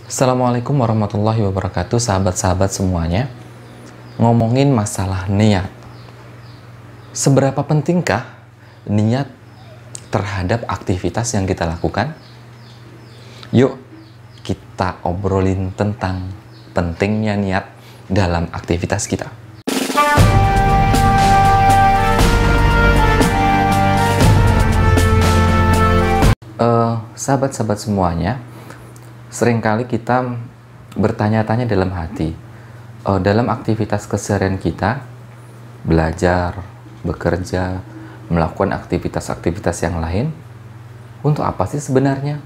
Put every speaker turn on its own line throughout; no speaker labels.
Assalamualaikum warahmatullahi wabarakatuh, sahabat-sahabat semuanya. Ngomongin masalah niat. Seberapa pentingkah niat terhadap aktivitas yang kita lakukan? Yuk, kita obrolin tentang pentingnya niat dalam aktivitas kita. Sahabat-sahabat semuanya, seringkali kita bertanya-tanya dalam hati, dalam aktivitas keseharian kita, belajar, bekerja, melakukan aktivitas-aktivitas yang lain, untuk apa sih sebenarnya?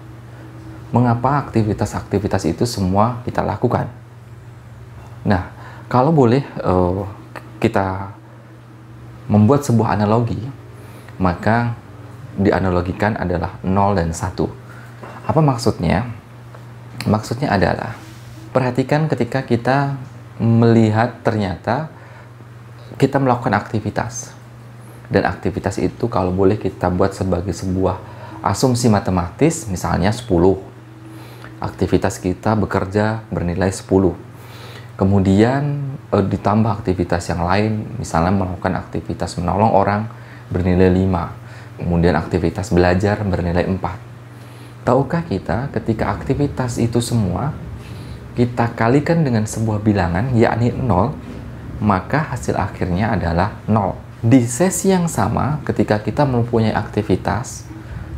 Mengapa aktivitas-aktivitas itu semua kita lakukan? Nah, kalau boleh kita membuat sebuah analogi, maka dianalogikan adalah 0 dan 1. Apa maksudnya? Maksudnya adalah, perhatikan ketika kita melihat ternyata kita melakukan aktivitas. Dan aktivitas itu kalau boleh kita buat sebagai sebuah asumsi matematis, misalnya 10. Aktivitas kita bekerja bernilai 10. Kemudian ditambah aktivitas yang lain, misalnya melakukan aktivitas menolong orang bernilai 5. Kemudian aktivitas belajar bernilai 4. Tahukah kita ketika aktivitas itu semua kita kalikan dengan sebuah bilangan, yakni 0, maka hasil akhirnya adalah 0. Di sesi yang sama, ketika kita mempunyai aktivitas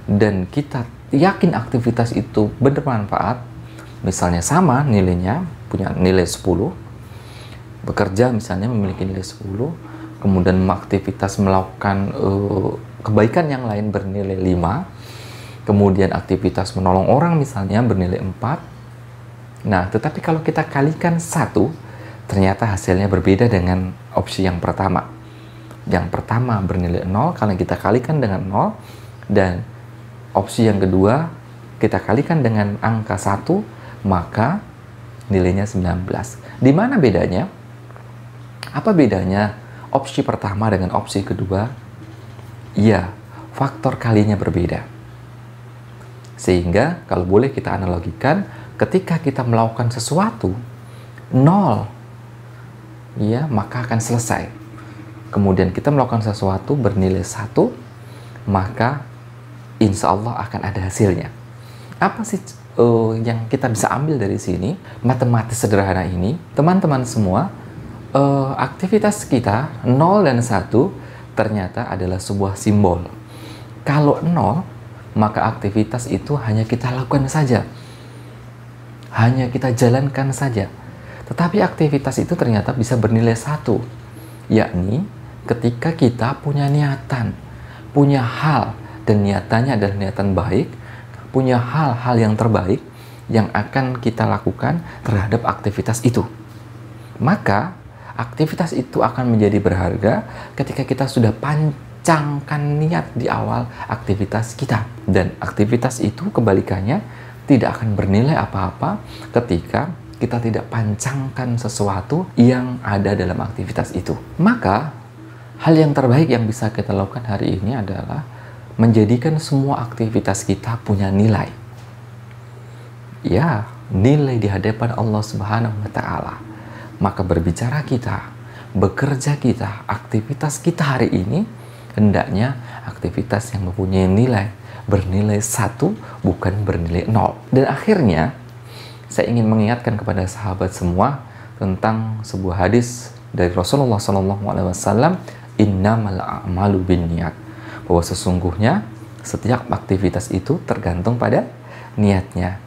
dan kita yakin aktivitas itu bermanfaat, misalnya sama nilainya, punya nilai 10, bekerja misalnya memiliki nilai 10, kemudian aktivitas melakukan kebaikan yang lain bernilai 5, kemudian aktivitas menolong orang misalnya bernilai 4. Nah, tetapi kalau kita kalikan 1, ternyata hasilnya berbeda dengan opsi yang pertama. Yang pertama bernilai 0, kalau kita kalikan dengan 0, dan opsi yang kedua kita kalikan dengan angka 1, maka nilainya 19. Di mana bedanya? Apa bedanya opsi pertama dengan opsi kedua? Ya, faktor kalinya berbeda. Sehingga kalau boleh kita analogikan, ketika kita melakukan sesuatu 0, ya, maka akan selesai. Kemudian kita melakukan sesuatu bernilai 1, maka insya Allah akan ada hasilnya. Apa sih yang kita bisa ambil dari sini? Matematis sederhana ini, teman-teman semua, aktivitas kita 0 dan 1 ternyata adalah sebuah simbol. Kalau 0, maka aktivitas itu hanya kita lakukan saja, hanya kita jalankan saja. Tetapi aktivitas itu ternyata bisa bernilai 1, yakni ketika kita punya niatan, punya hal, dan niatannya adalah niatan baik, punya hal-hal yang terbaik yang akan kita lakukan terhadap aktivitas itu. Maka aktivitas itu akan menjadi berharga ketika kita sudah pancangkan niat di awal aktivitas kita. Dan aktivitas itu kebalikannya tidak akan bernilai apa-apa ketika kita tidak pancangkan sesuatu yang ada dalam aktivitas itu. Maka hal yang terbaik yang bisa kita lakukan hari ini adalah menjadikan semua aktivitas kita punya nilai. Ya, nilai di hadapan Allah Subhanahu wa Ta'ala. Maka berbicara kita, bekerja kita, aktivitas kita hari ini hendaknya aktivitas yang mempunyai nilai bernilai 1, bukan bernilai 0. Dan akhirnya saya ingin mengingatkan kepada sahabat semua tentang sebuah hadis dari Rasulullah SAW, innamal a'malu binniyat, bahwa sesungguhnya setiap aktivitas itu tergantung pada niatnya.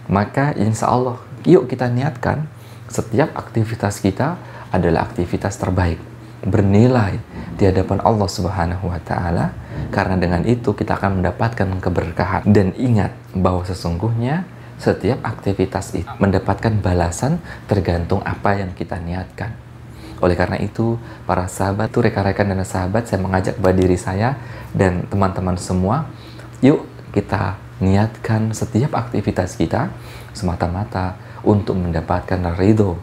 Maka insya Allah, yuk kita niatkan setiap aktivitas kita adalah aktivitas terbaik, bernilai di hadapan Allah Subhanahu wa Ta'ala, karena dengan itu kita akan mendapatkan keberkahan. Dan ingat bahwa sesungguhnya setiap aktivitas itu mendapatkan balasan tergantung apa yang kita niatkan. Oleh karena itu, para sahabat, rekan-rekan dan sahabat, saya mengajak kepada diri saya dan teman-teman semua, yuk kita niatkan setiap aktivitas kita semata-mata untuk mendapatkan ridho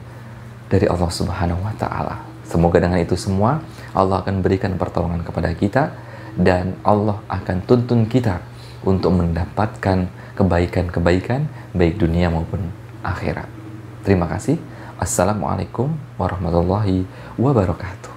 dari Allah Subhanahu wa Ta'ala. Semoga dengan itu semua Allah akan berikan pertolongan kepada kita dan Allah akan tuntun kita untuk mendapatkan kebaikan-kebaikan baik dunia maupun akhirat. Terima kasih. Assalamualaikum warahmatullahi wabarakatuh.